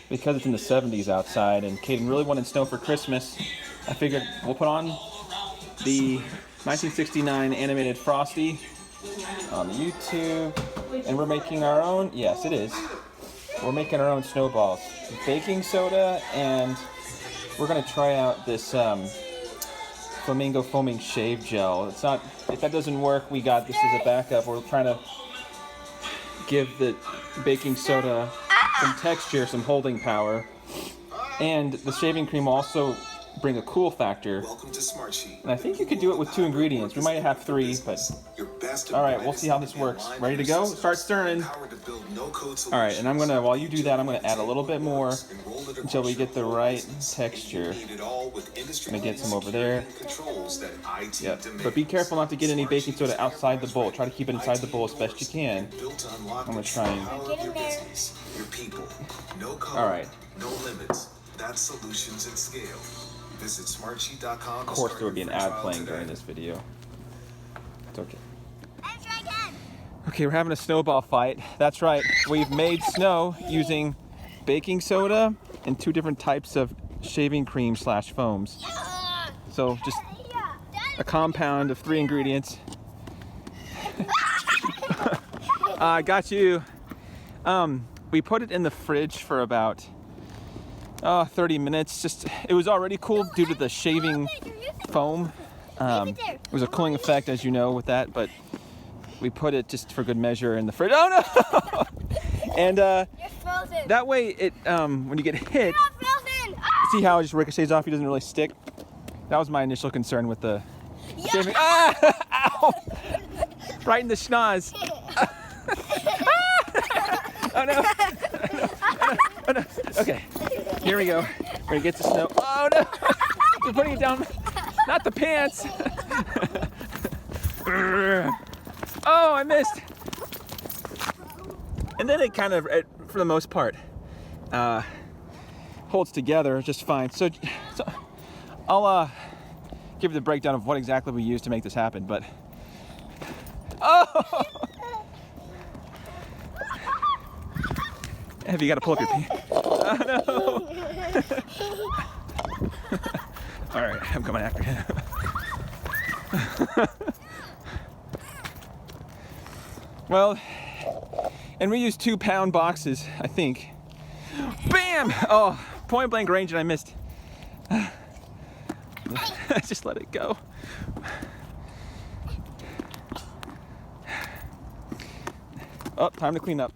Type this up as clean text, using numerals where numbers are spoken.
because it's in the 70s outside and Caden really wanted snow for Christmas, I figured we'll put on the 1969 animated Frosty on YouTube, and we're making our own. Yes, it is. We're making our own snowballs. Baking soda, and we're gonna try out this flamingo foaming shave gel. It's not. If that doesn't work, we got this as a backup. We're trying to give the baking soda some texture, some holding power, and the shaving cream will also bring a cool factor. Welcome to Smart Sheet. And I think you could do it with 2 ingredients. We might have 3, but all right, we'll see how this works. Ready to go? Start stirring. All right, and I'm gonna, while you do that, I'm gonna add a little bit more until we get the right texture. I'm gonna get some over there. Yep. But be careful not to get any baking soda outside the bowl. Try to keep it inside the bowl as best you can. I'm gonna try and. All right. No limits. That's solutions at scale. Visit smartsheet.com. Of course, there would be an ad playing during this video. It's okay. Okay, we're having a snowball fight. That's right. We've made snow using baking soda and 2 different types of shaving cream / foams. So just a compound of 3 ingredients. I got you. We put it in the fridge for about 30 minutes. Just, it was already cool due to the shaving foam. It was a cooling effect, as you know, with that, but we put it just for good measure in the fridge. Oh no! And that way, it when you get hit, see how it just ricochets off? He doesn't really stick. That was my initial concern with the shaving. Ah! Ow! Right in the schnoz. Oh no! Oh no! Okay, here we go. We're gonna get the snow. Oh no! We're putting it down. Not the pants. Oh, I missed. And then it kind of, for the most part, holds together just fine. So I'll give you the breakdown of what exactly we used to make this happen. But oh, have you got to pull up your pants? Oh no! All right, I'm coming after him. Well, and we used 2-pound boxes, I think. Bam! Oh, point blank range, and I missed. Just let it go. Oh, time to clean up.